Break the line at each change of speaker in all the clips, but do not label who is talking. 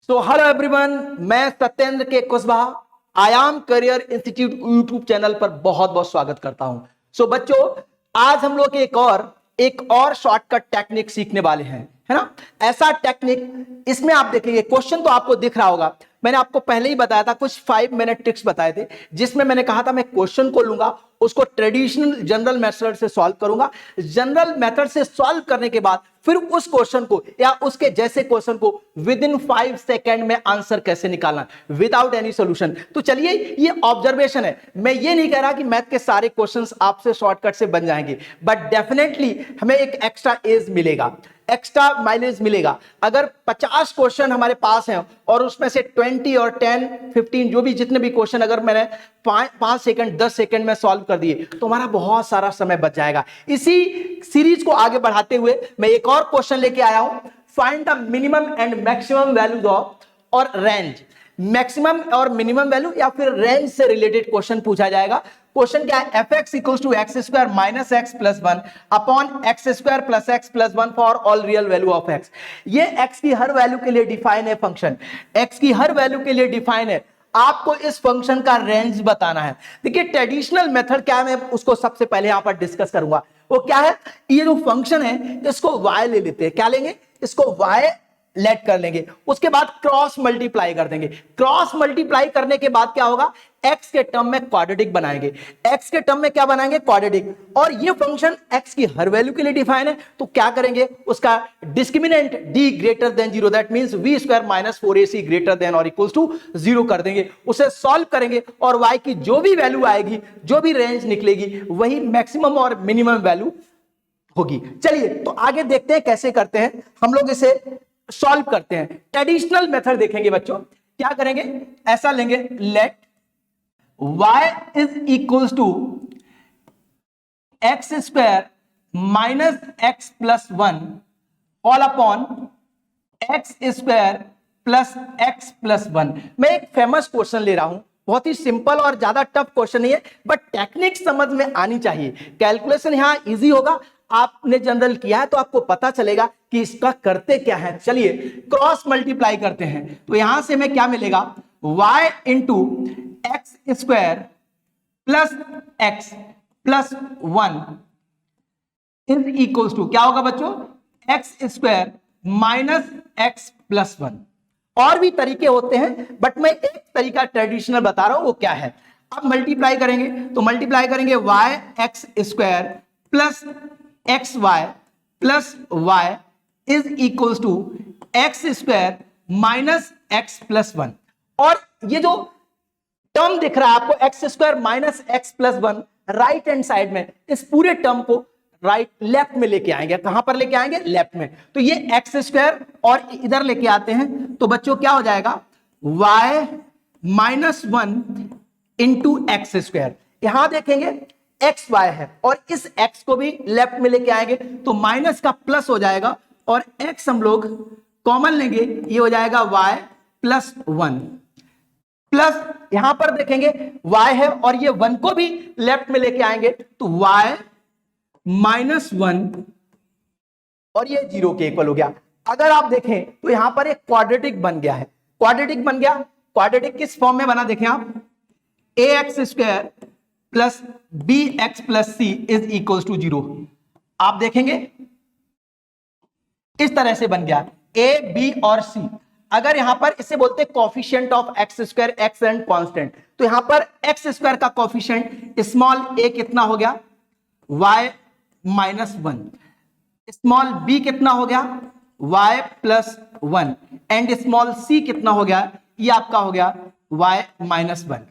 So hello everyone, मैं सत्येंद्र के कुशवाहा आयाम करियर इंस्टीट्यूट यूट्यूब चैनल पर बहुत बहुत स्वागत करता हूं। सो बच्चों, आज हम लोग एक और शॉर्टकट टेक्निक सीखने वाले हैं, है ना। ऐसा टेक्निक, इसमें आप देखेंगे क्वेश्चन तो आपको दिख रहा होगा। मैंने आपको पहले ही बताया था, कुछ 5 मिनट ट्रिक्स बताए थे, जिसमें मैंने कहा था मैं क्वेश्चन को लूंगा, उसको ट्रेडिशनल जनरल मेथड से सॉल्व करूंगा। जनरल मेथड से सॉल्व करने के बाद फिर उस क्वेश्चन को या उसके जैसे क्वेश्चन को विद इन 5 सेकेंड में आंसर कैसे निकालना विदाउट एनी सॉल्यूशन। तो चलिए, ये ऑब्जर्वेशन है। मैं ये नहीं कह रहा कि मैथ के सारे क्वेश्चंस आपसे शॉर्टकट से बन जाएंगे, बट डेफिनेटली हमें एक एक्स्ट्रा एज मिलेगा, एक्स्ट्रा माइलेज मिलेगा। अगर 50 क्वेश्चन हमारे पास हैं और उसमें से 20 और 10, 15 जो भी जितने भी क्वेश्चन अगर मैंने 5 सेकंड 10 सेकंड में सॉल्व कर दिए तो हमारा बहुत सारा समय बच जाएगा। इसी सीरीज को आगे बढ़ाते हुए मैं एक और क्वेश्चन लेके आया हूं। Find the minimum and maximum values of और रेंज। मैक्सिमम और मिनिमम वैल्यू या फिर रेंज से रिलेटेड क्वेश्चन पूछा जाएगा। क्वेश्चन क्या है? fx equals to x square minus x plus 1 upon x square plus x plus 1 for all real value of x। ये x की हर वैल्यू के लिए डिफाइन है फंक्शन, x की हर वैल्यू के लिए डिफाइन है। आपको इस फंक्शन का रेंज बताना है। देखिए, ट्रेडिशनल मेथड क्या है, मैं उसको सबसे पहले यहां पर डिस्कस करूंगा। वो क्या है? ये जो फंक्शन है इसको y ले लेते हैं। क्या लेंगे? इसको y लेट कर लेंगे, उसके बाद क्रॉस मल्टीप्लाई कर देंगे। क्रॉस मल्टीप्लाई करने के बाद क्या होगा? x के टर्म में क्वाड्रेटिक बनाएंगे। x के टर्म में क्या बनाएंगे? क्वाड्रेटिक। और ये फंक्शन x की हर वैल्यू के लिए डिफाइन है, तो क्या करेंगे? उसका discriminant d greater than 0, that means v square minus 4ac greater than और इक्वल्स टू 0 कर देंगे। उसे सॉल्व करेंगे और y की जो भी वैल्यू आएगी, जो भी रेंज निकलेगी, वही मैक्सिमम और मिनिमम वैल्यू होगी। चलिए, तो आगे देखते हैं कैसे करते हैं हम लोग इसे सॉल्व करते हैं। ट्रेडिशनल मेथड देखेंगे बच्चों। क्या करेंगे? ऐसा लेंगे, let y is equals to x square minus x plus 1 all upon x square plus x plus 1। मैं एक फेमस क्वेश्चन ले रहा हूं, बहुत ही सिंपल और ज्यादा टफ क्वेश्चन नहीं है, बट टेक्निक समझ में आनी चाहिए। कैलकुलेशन यहां इजी होगा, आपने जनरल किया है तो आपको पता चलेगा कि इसका करते क्या है। चलिए, क्रॉस मल्टीप्लाई करते हैं। तो यहां से हमें क्या मिलेगा? y into x square plus x plus 1 is equals to क्या होगा बच्चों? X square minus x plus 1। और भी तरीके होते हैं, बट मैं एक तरीका ट्रेडिशनल बता रहा हूं, वो क्या है? अब मल्टीप्लाई करेंगे, तो मल्टीप्लाई करेंगे y x square plus x y plus y is equals to x square minus x plus 1। और ये जो टर्म दिख रहा है आपको, x square minus x plus 1, right hand side में इस पूरे टर्म को लेफ्ट में लेके आएंगे। कहां पर लेके आएंगे? लेफ्ट में। तो ये एक्स स्क्वायर और इधर लेके आते हैं, तो बच्चों क्या हो जाएगा? y minus 1 into x square. यहां देखेंगे एक्स वाई है और इस एक्स को भी लेफ्ट में लेके आएंगे, तो माइनस का प्लस हो जाएगा और एक्स हम लोग कॉमन लेंगे, ये हो जाएगा y प्लस 1 प्लस यहां पर देखेंगे y है और ये 1 को भी लेफ्ट में लेके आएंगे, तो y माइनस 1 और ये 0 के इक्वल हो गया। अगर आप देखें तो यहां पर एक क्वाड्रेटिक बन गया है। क्वाड्रेटिक बन गया। क्वाड्रेटिक किस फॉर्म में बना देखें आप? ax square plus b x plus c is equal to 0। आप देखेंगे इस तरह से बन गया a b और c। अगर यहां पर इसे बोलते हैं coefficient of x square, x and constant, तो यहां पर एक्स स्क्वायर का कोफिशिएंट स्मॉल a कितना हो गया? y minus 1। स्मॉल b कितना हो गया? y plus 1। And small c कितना हो गया? ये आपका हो गया y माइनस 1।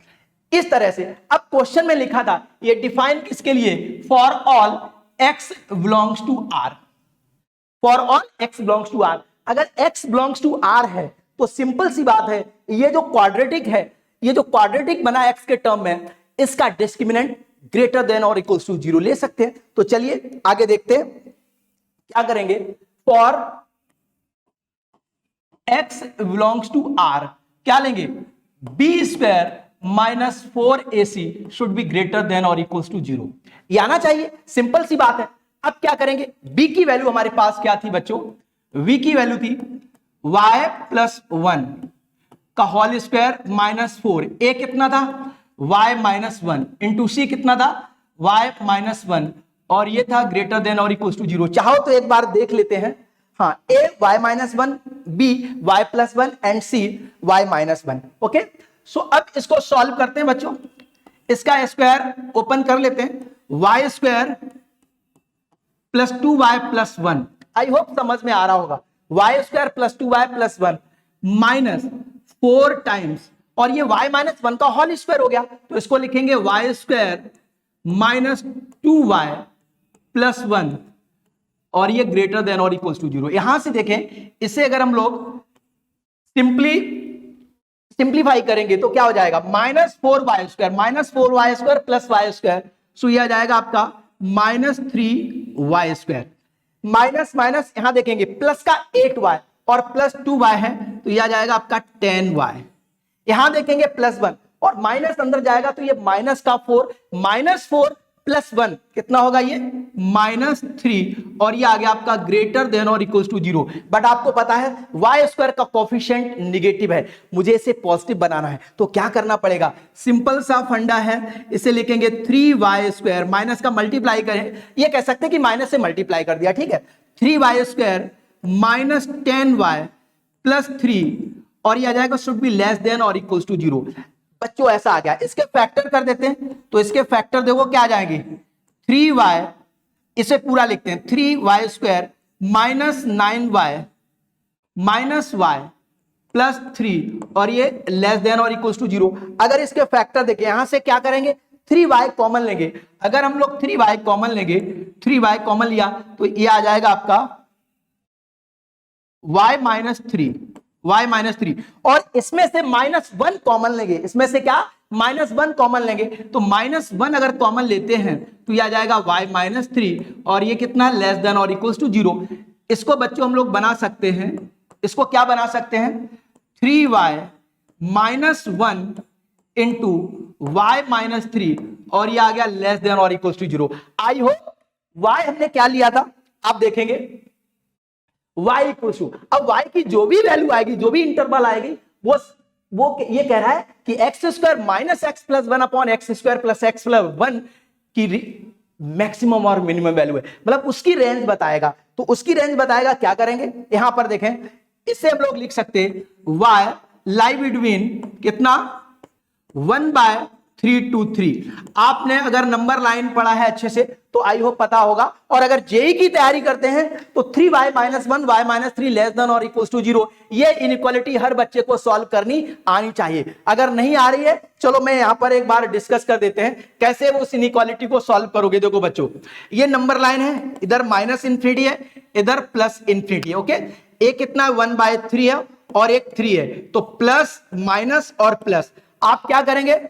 इस तरह से अब क्वेश्चन में लिखा था, ये डिफाइन किसके लिए? For all x belongs to r। For all x belongs to r। अगर x बिलोंग्स टू r है तो सिंपल सी बात है, ये जो क्वाड्रेटिक है, ये जो क्वाड्रेटिक बना x के टर्म में, इसका डिस्क्रिमिनेंट ग्रेटर देन और इक्वल्स टू 0 ले सकते हैं। तो चलिए आगे देखते हैं क्या करेंगे। For x belongs to r क्या लेंगे? b square minus 4ac should be greater than और इक्वल्स टू 0। ये आना चाहिए, सिंपल सी बात है। अब क्या करेंगे? b की वैल्यू हमारे पास क्या थी बच्चों? v की वैल्यू थी y प्लस 1 का होल स्क्वायर -4, ए कितना था y -1 इंटू सी कितना था y -1 और ये था ग्रेटर देन और इक्वल टू 0। चाहो तो एक बार देख लेते हैं। हाँ, a y -1, b y +1 and c y -1। Okay, so अब इसको सॉल्व करते हैं बच्चों। इसका स्क्वायर ओपन कर लेते हैं, y square plus 2y + 1, I hope समझ में आ रहा होगा। y square plus 2y + 1 minus 4 times, और ये y -1 का होल स्क्वायर हो गया, तो इसको लिखेंगे y स्क्वायर माइनस 2y + 1 और ये ग्रेटर देन और इक्वल टू 0। यहां से देखें, इसे अगर हम लोग सिंप्लीफाई करेंगे तो क्या हो जाएगा, -4y square plus y square, so ये आ जाएगा आपका -3y स्क्वायर। माइनस माइनस यहां देखेंगे प्लस का 8y और प्लस 2y है, तो ये आ जाएगा आपका 10y। यहां देखेंगे +1 और माइनस अंदर जाएगा तो ये माइनस का 4, -4 + 1 कितना होगा, ये -3 और ये आ गया आपका ग्रेटर देन और इक्वल टू 0। बट आपको पता है y स्क्वायर का कोफिशिएंट निगेटिव है, मुझे इसे पॉजिटिव बनाना है, तो क्या करना पड़ेगा, सिंपल सा फंडा है, इसे लिखेंगे 3y स्क्वायर, माइनस का मल्टीप्लाई करें, ये कह सकते हैं कि माइनस से मल्टीप्लाई कर दिया, ठीक है, 3y स्क्वायर -10y + 3 और ये आ जाएगा शुड बी लेस देन और इक्वल टू 0। बच्चों ऐसा आ गया, इसके फैक्टर कर देते हैं, तो इसके फैक्टर देखो क्या आ जाएंगे, 3y, इसे पूरा लिखते हैं 3y स्क्वायर -9y -y + 3 और ये लेस देन और इक्वल टू 0। अगर इसके फैक्टर देखें, यहां से क्या करेंगे, 3y कॉमन लेंगे, अगर हम लोग 3y कॉमन लेंगे, 3y कॉमन लिया तो ये आ जाएगा आपका y -3 और इसमें से -1 कॉमन लेंगे, इसमें से क्या -1 कॉमन लेंगे, तो -1 अगर कॉमन लेते हैं तो ये आ जाएगा y -3 और ये कितना लेस देन और इक्वल टू 0। इसको बच्चों हम लोग बना सकते हैं, इसको क्या बना सकते हैं, 3y -1 इंटू y -3 और ये आ गया लेस देन और equal to 0। I hope y हमने क्या लिया था, आप देखेंगे y इक्वल टू, अब y की जो भी वैल्यू आएगी, जो भी इंटरवल आएगी, वो ये कह रहा है कि x square -x + 1 upon x square plus x + 1 की मैक्सिमम और मिनिमम वैल्यू है, मतलब उसकी रेंज बताएगा। तो उसकी रेंज बताएगा, क्या करेंगे, यहां पर देखें, इससे हम लोग लिख सकते हैं y लाई बिटवीन कितना 1/3 to 3। आपने अगर नंबर लाइन पढ़ा है अच्छे से तो आई होप पता होगा, और अगर जेई की तैयारी करते हैं तो 3y -1 y -3 लेस देन और इक्वल टू 0, ये इनइक्वालिटी हर बच्चे को सॉल्व करनी आनी चाहिए। अगर नहीं आ रही है, चलो मैं यहां पर एक बार डिस्कस कर देते हैं कैसे वो उस इनइक्वालिटी को सॉल्व करोगे। देखो बच्चों, ये नंबर लाइन है, इधर -∞ है, इधर +∞ है। ओके, एक कितना 1/3 है और एक 3 है, तो प्लस माइनस और प्लस। आप क्या करेंगे,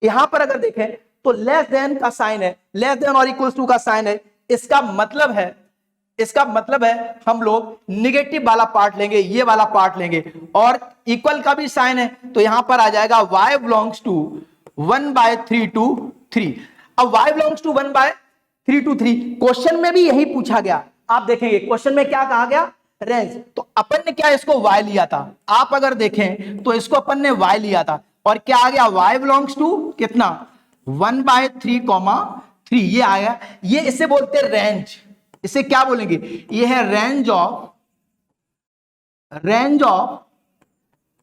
यहां पर अगर देखें तो लेस देन का साइन है, लेस देन और इक्वल टू का साइन है, इसका मतलब है हम लोग निगेटिव वाला पार्ट लेंगे, ये वाला पार्ट लेंगे, और इक्वल का भी साइन है, तो यहां पर आ जाएगा y बिलोंग्स टू 1/3 to 3। अब y belongs to 1/3 to 3 question में भी यही पूछा गया। आप देखेंगे क्वेश्चन में क्या कहा गया, रेंज, तो अपन ने क्या इसको y लिया था, आप अगर देखें तो इसको अपन ने y लिया था, और क्या आ गया, y बिलोंग्स टू कितना 1/3, 3 ये आया। ये इसे बोलते हैं रेंज, इसे क्या बोलेंगे, ये है range of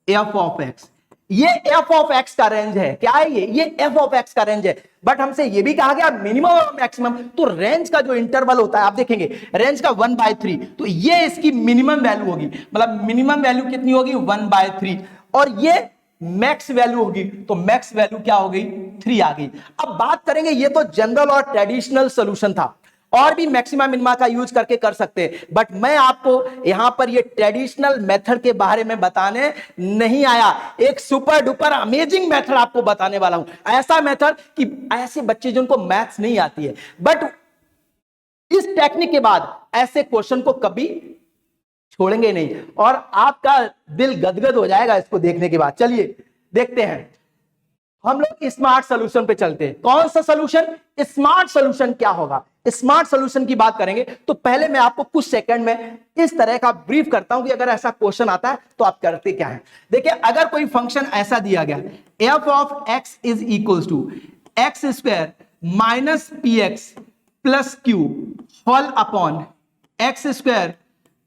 f of x। ये f ऑफ x का रेंज है, क्या है ये f ऑफ x का रेंज है। बट हमसे ये भी कहा गया मिनिमम और मैक्सिमम, तो रेंज का जो इंटरवल होता है, आप देखेंगे रेंज का 1/3, तो ये इसकी मिनिमम वैल्यू होगी, मतलब मिनिमम वैल्यू कितनी होगी 1/3, और ये मैक्स वैल्यू होगी, तो मैक्स वैल्यू क्या हो गई 3 आ गई। अब बात करेंगे, ये तो जनरल और ट्रेडिशनल सॉल्यूशन था, और भी मैक्सिमा मिनिमा का यूज करके कर सकते हैं, बट मैं आपको यहां पर ये ट्रेडिशनल मेथड के बारे में बताने नहीं आया, एक सुपर डुपर अमेजिंग मेथड आपको बताने वाला हूं। ऐसा मेथड कि ऐसे बच्चे जिनको मैथ्स नहीं आती है, बट इस टेक्निक के बाद ऐसे क्वेश्चन को कभी छोड़ेंगे नहीं, और आपका दिल गदगद हो जाएगा इसको देखने के बाद। चलिए देखते हैं, हम लोग स्मार्ट सॉल्यूशन पे चलते हैं। कौन सा सॉल्यूशन? स्मार्ट सॉल्यूशन क्या होगा? स्मार्ट सॉल्यूशन की बात करेंगे तो पहले मैं आपको कुछ सेकंड में इस तरह का ब्रीफ करता हूं कि अगर ऐसा क्वेश्चन आता है तो आप करते क्या है। देखिए, अगर कोई फंक्शन ऐसा दिया गया f of x is equals to x square minus p x plus q whole upon x square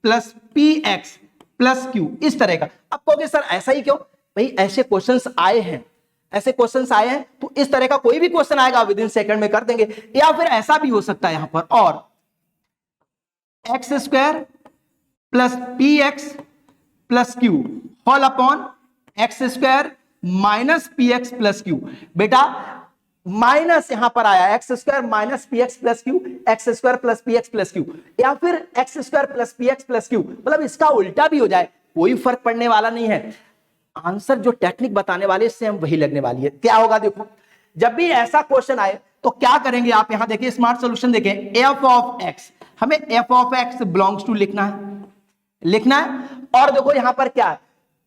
plus p x plus q, इस तरह का। अब कहोगे सर ऐसा ही क्यों? भाई ऐसे क्वेश्चंस आए हैं, ऐसे क्वेश्चंस आए हैं तो इस तरह का कोई भी क्वेश्चन आएगा विद इन सेकंड में कर देंगे। या फिर ऐसा भी हो सकता है यहां पर, और x square plus p x plus q whole upon x square minus p x plus q. बेटा माइनस यहां पर आया, x square minus p x plus q, x square plus p x plus q, या फिर x square plus p x plus q, मतलब इसका उल्टा भी हो जाए, कोई फर्क पड़ने वाला नहीं है। आंसर जो टेक्निक बताने वाले इससे हम वही लगने वाली है। क्या होगा? देखो, जब भी ऐसा क्वेश्चन आए तो क्या करेंगे आप? यहां देखिए स्मार्ट सॉल्यूशन देखें, एफ ऑफ एक्स, हमें f of x belongs to लिखना है। और देखो यहां पर क्या है,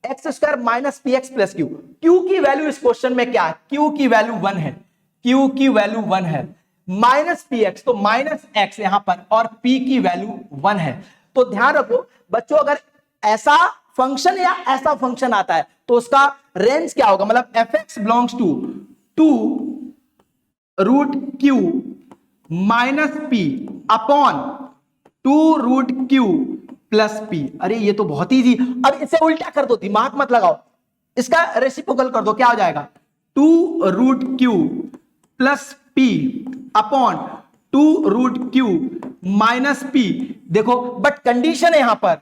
x square minus p x plus q. Q की वैल्यू इस क्वेश्चन में क्या है? क्यू की वैल्यू 1 है, क्यू की वैल्यू 1 है, माइनस पी एक्स तो माइनस एक्स यहां पर, और पी की वैल्यू 1 है। तो ध्यान रखो बच्चों, अगर ऐसा फंक्शन या ऐसा फंक्शन आता है तो उसका रेंज क्या होगा? मतलब f x belongs to root q minus p upon two root q plus p. अरे ये तो बहुत इजी। अब इसे उल्टा कर दो, दिमाग मत लगाओ, इसका रेसिप्रोकल कर दो, क्या हो जाएगा? Two root q plus p upon two root q minus p. देखो बट कंडीशन है यहां पर,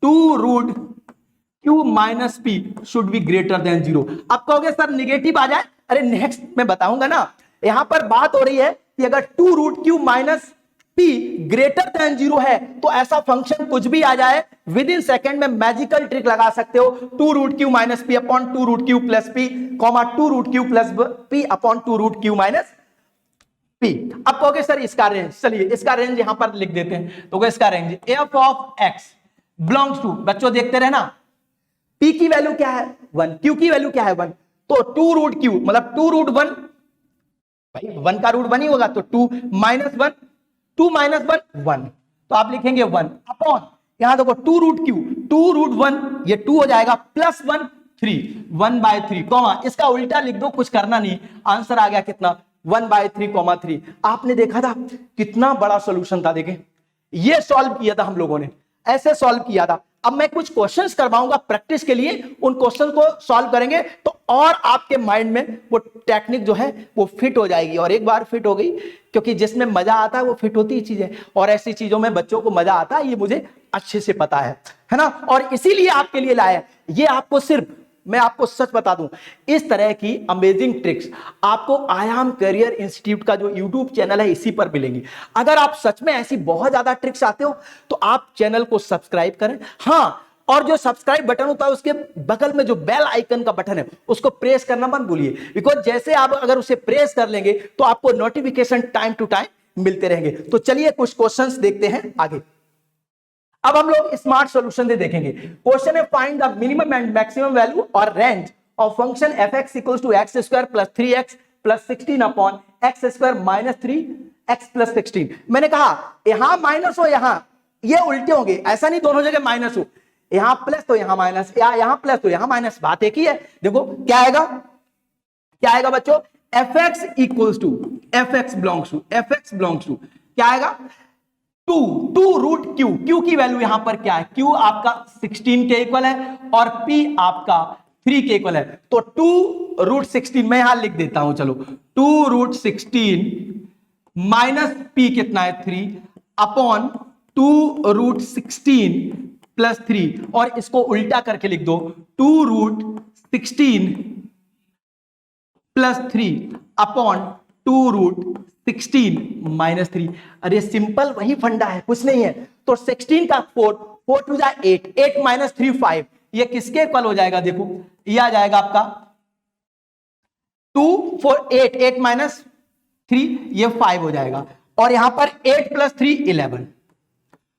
two root q minus p should be greater than 0। अब कहोगे सर निगेटिव आ जाए, अरे नेक्स्ट मैं बताऊंगा ना। यहां पर बात हो रही है कि अगर two root q minus p greater than 0 है तो ऐसा फंक्शन कुछ भी आ जाए विद इन सेकेंड में मैजिकल ट्रिक लगा सकते हो, two root q minus p upon two root q plus p, comma two root q plus p upon two root q minus p. अब कहोगे सर इसका रेंज, चलिए इसका रेंज यहां पर लिख देते हैं। तो इसका range f of x belongs to, बच्चों देखते रहना, P की वैल्यू क्या है? 1, Q की वैल्यू क्या है? 1, तो टू रूट क्यू मतलब टू रूट 1, भाई 1 का रूट 1 ही होगा, तो 2 माइनस 1, 2 माइनस 1 1, तो आप लिखेंगे 1 अपॉन, यहां देखो two root q, two root 1 ये 2 हो जाएगा, प्लस 1 3, 1/3 कॉमा, इसका उल्टा लिख दो, कुछ करना नहीं, आंसर आ गया कितना? 1/3 3। आपने देखा था कितना बड़ा सॉल्यूशन था। देखें ये सॉल्व किया था हम लोगों ने, ऐसे सॉल्व किया था। अब मैं कुछ क्वेश्चंस करवाऊंगा प्रैक्टिस के लिए, उन क्वेश्चन को सॉल्व करेंगे तो और आपके माइंड में वो टेक्निक जो है वो फिट हो जाएगी। और एक बार फिट हो गई, क्योंकि जिसमें मजा आता है वो फिट होती ही चीज है, और ऐसी चीजों में बच्चों को मजा आता है, ये मुझे अच्छे से पता है ना। और इसीलिए आपके लिए लाया ये, आपको सिर्फ, मैं आपको सच बता दूं, इस तरह की अमेजिंग ट्रिक्स आपको आयाम करियर इंस्टीट्यूट का जो यूट्यूब चैनल है इसी पर मिलेंगी। अगर आप सच में ऐसी बहुत ज्यादा ट्रिक्स आते हो तो आप चैनल को सब्सक्राइब करें। हाँ, और जो सब्सक्राइब बटन होता है उसके बगल में जो बेल आइकन का बटन है उसको प्रेस करना मत भूलिए, बिकॉज जैसे आप अगर उसे प्रेस कर लेंगे तो आपको नोटिफिकेशन टाइम टू टाइम मिलते रहेंगे। तो चलिए कुछ क्वेश्चंस देखते हैं आगे। अब हम लोग स्मार्ट सॉल्यूशन से देखेंगे। क्वेश्चन है find the minimum and maximum value और range of function F x equals to x square plus 3x plus 16 upon x square minus 3x plus 16। मैंने कहा यहां माइनस हो, यहां ये उल्टे होंगे, ऐसा नहीं दोनों जगह माइनस हो, यहां प्लस तो यहां माइनस, यहां प्लस तो यहां माइनस, बात एक ही है। देखो क्या आएगा, क्या आएगा बच्चों? F x equals to, f x belongs to क्या आएगा? टू रूट क्यू, क्यू की वैल्यू यहां पर क्या है? क्यू आपका 16 के इक्वल है और पी आपका 3 के इक्वल है, तो 2 रूट 16 मैं यहां लिख देता हूं, चलो 2 रूट 16 माइनस पी कितना है? 3 अपॉन 2 रूट 16 प्लस 3, और इसको उल्टा करके लिख दो, 2 root 16 plus 3 upon 2 root 16 minus 3। अरे सिंपल वही फंडा है, कुछ नहीं है। तो 16 का 4 टू जा 8, 8 माइनस 3 5, ये किसके इक्वल हो जाएगा? देखो ये आ जाएगा आपका 2 4 8, 8 माइनस 3 ये 5 हो जाएगा, और यहां पर 8 प्लस 3 11,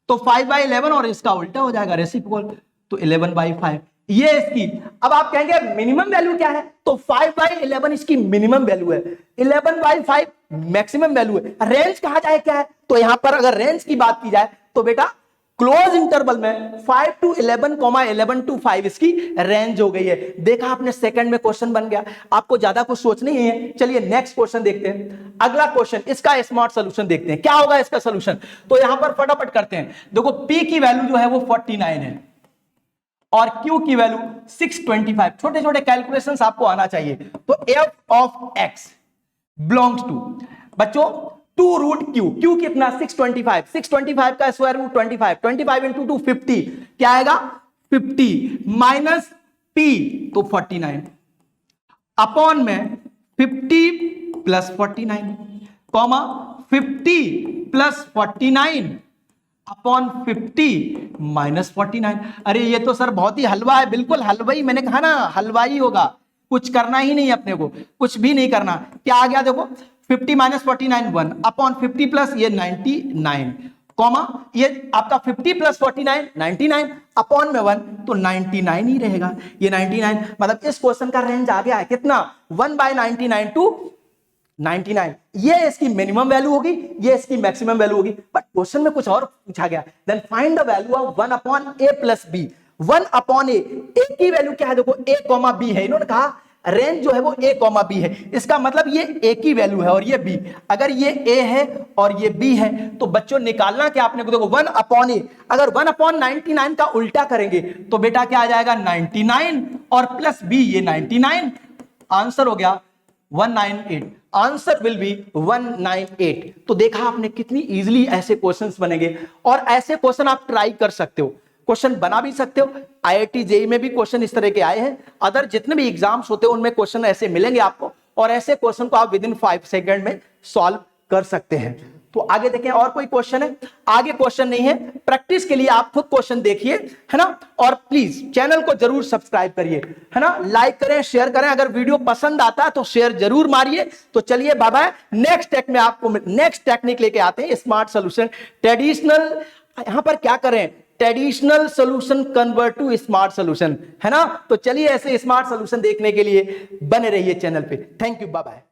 तो 5/11, और इसका उल्टा हो जाएगा रेसिप्रोकल, तो 11/5। ये इसकी अब आप कहेंगे मिनिमम वैल्यू क्या है, तो 5/11 इसकी मिनिमम वैल्यू है, 11/5 मैक्सिमम वैल्यू है। रेंज कहा जाए क्या है, तो यहां पर अगर रेंज की बात की जाए तो बेटा क्लोज इंटरवल में 5 to 11, 11 to 5 इसकी रेंज हो गई है। देखा आपने, सेकंड में क्वेश्चन बन गया, आपको ज्यादा कुछ सोचना ही है। चलिए नेक्स्ट क्वेश्चन देखते हैं। अगला क्वेश्चन, इसका स्मार्ट सॉल्यूशन देखते हैं, क्या होगा इसका सॉल्यूशन। तो यहां पर फटाफट करते हैं। देखो P की वैल्यू जो है वो 49 है और Q की वैल्यू 625। छोटे छोटे कैलकुलेशंस आपको आना चाहिए। तो f of x belongs to, बच्चों 2√Q, Q कितना 625, 625 का स्क्वायर रूट 25, 25 इंटू 2 50, क्या आएगा 50 माइनस P तो 49 अपॉन में 50 plus 49 comma 50 plus 49 upon 50 minus 49। अरे ये तो सर बहुत ही हलवा है, बिल्कुल हलवाई, मैंने कहा ना हलवाई होगा, कुछ करना ही नहीं अपने को, कुछ भी नहीं करना। क्या आ गया देखो 50 माइनस 49 1 अपॉन 50 प्लस ये 99 कॉमा ये आपका 50 प्लस 49 99 अपॉन में 1 तो 99 ही रहेगा। ये 99 मतलब इस क्वेश्चन का रेंज आ गया है कितना 1/99 टू 99। ये इसकी मिनिमम वैल्यू होगी, ये इसकी मैक्सिमम वैल्यू होगी। बट क्वेश्चन में कुछ और पूछा गया, then find the value of 1 upon a plus b। 1 upon a की वैल्यू क्या है देखो a, b है। इन्होंने कहा रेंज जो है वो a, b है, इसका मतलब ये a की वैल्यू है और ये b। अगर ये a है और ये b है तो बच्चों निकालना क्या आपने को, देखो 1 अपॉन a, अगर 1 अपॉन 99 का उल्टा करेंगे तो बेटा क्या आ जाएगा 99 और प्लस b ये 99, आंसर हो गया 198। Answer will be 198। तो देखा आपने कितनी इजीली ऐसे क्वेश्चंस बनेंगे और ऐसे क्वेश्चन आप ट्राई कर सकते हो, क्वेश्चन बना भी सकते हो। IIT जेईई में भी क्वेश्चन इस तरह के आए हैं, अदर जितने भी एग्जाम्स होते हैं उनमें क्वेश्चन ऐसे मिलेंगे आपको और ऐसे क्वेश्चन को आप विद इन 5 सेकंड में सॉल्व कर सकते हैं। तो आगे देखें और कोई क्वेश्चन है, आगे क्वेश्चन नहीं है, प्रैक्टिस के लिए आप खुद क्वेश्चन देखिए, है ना। और प्लीज चैनल को जरूर सब्सक्राइब करिए, है ना, लाइक करें, शेयर करें। अगर वीडियो पसंद आता है तो शेयर जरूर मारिए। तो चलिए बाय बाय, नेक्स्ट टेक में आपको नेक्स्ट टेक्निक लेके आते हैं, स्मार्ट सोल्यूशन ट्रेडिशनल। यहां पर क्या करें, traditional solution convert to smart solution, है ना। तो चलिए ऐसे स्मार्ट सॉल्यूशन देखने के लिए बने रहिए चैनल पे। Thank you, bye bye.